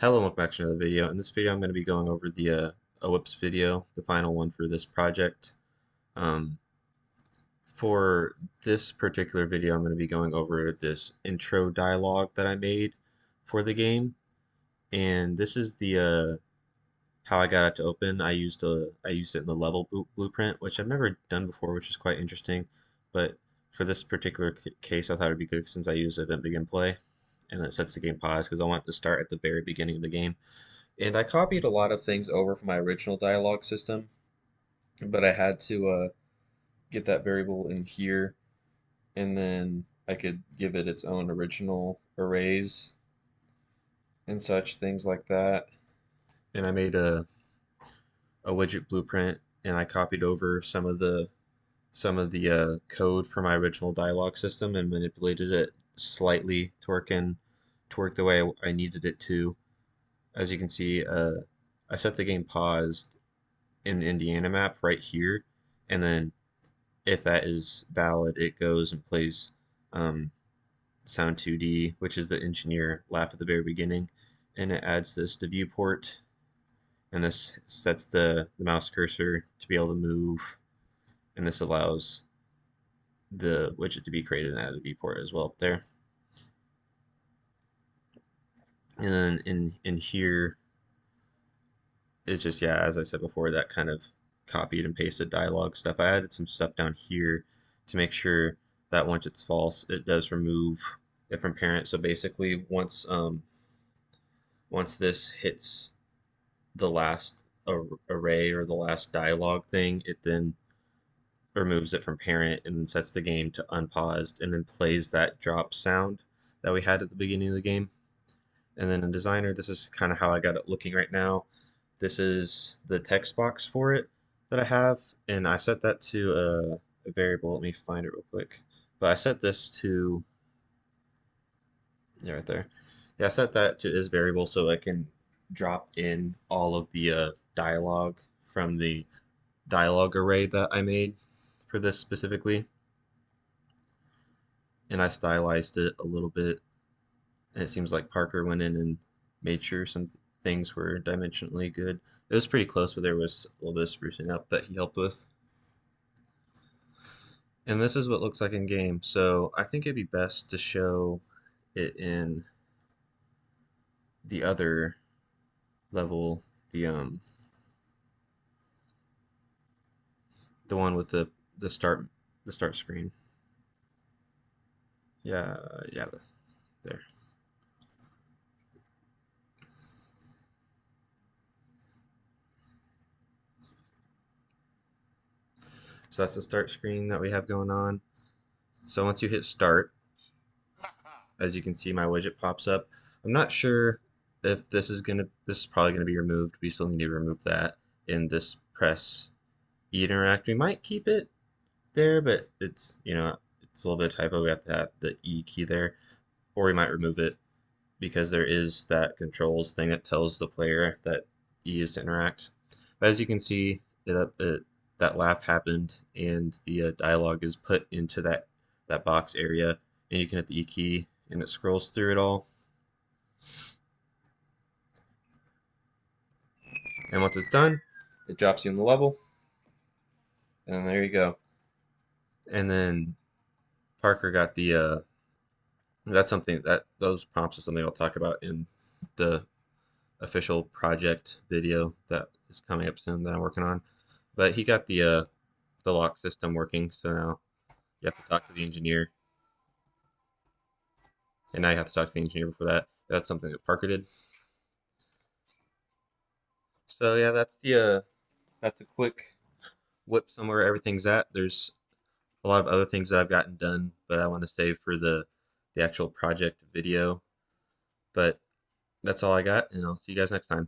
Hello, welcome back to another video. In this video, I'm going to be going over the a WIPS video, the final one for this project. Um, for this particular video, I'm going to be going over this intro dialogue that I made for the game, and this is the how I got it to open. I used it in the level blueprint, which I've never done before, which is quite interesting. But for this particular case, I thought it'd be good since I use it at begin play, and it sets the game pause because I want it to start at the very beginning of the game. And I copied a lot of things over from my original dialogue system, but I had to get that variable in here, and then I could give it its own original arrays and such things like that. And I made a widget blueprint, and I copied over some of the code from my original dialogue system and manipulated it slightly to work the way I needed it to. As you can see, I set the game paused in the Indiana map right here, and then if that is valid, it goes and plays um, Sound 2D, which is the engineer laugh at the very beginning, and it adds this to viewport, and this sets the mouse cursor to be able to move, and this allows the widget to be created and added to viewport as well up there. And then in here, it's just, yeah, as I said before, that kind of copied and pasted dialogue stuff. I added some stuff down here to make sure that once it's false, it does remove it from parent. So basically, once this hits the last array or the last dialogue thing, it then removes it from parent and then sets the game to unpaused and then plays that drop sound that we had at the beginning of the game. And then in Designer, this is kind of how I got it looking right now. This is the text box for it that I have, and I set that to a variable. Let me find it real quick. But I set this to, yeah, right there. Yeah, I set that to is variable so I can drop in all of the dialogue from the dialogue array that I made for this specifically. And I stylized it a little bit, and it seems like Parker went in and made sure some things were dimensionally good. It was pretty close, but there was a little bit of sprucing up that he helped with. And this is what it looks like in game. So I think it'd be best to show it in the other level, the one with the start screen. Yeah, yeah, there. So that's the start screen that we have going on. So once you hit start, as you can see, my widget pops up. I'm not sure if this is probably gonna be removed. We still need to remove that in this press E interact. We might keep it there, but it's, it's a little bit of typo. We have to have the E key there, or we might remove it because there is that controls thing that tells the player that E is to interact. But as you can see, that laugh happened, and the dialogue is put into that box area, and you can hit the E key, and it scrolls through it all. And once it's done, it drops you in the level, and there you go. And then Parker got the that's something that those prompts are something I'll talk about in the official project video that is coming up soon that I'm working on. But he got the lock system working, so now you have to talk to the engineer, and now you have to talk to the engineer before that. That's something that Parker did. So yeah, that's a quick whip somewhere everything's at. There's a lot of other things that I've gotten done, but I want to save for the actual project video. But that's all I got, and I'll see you guys next time.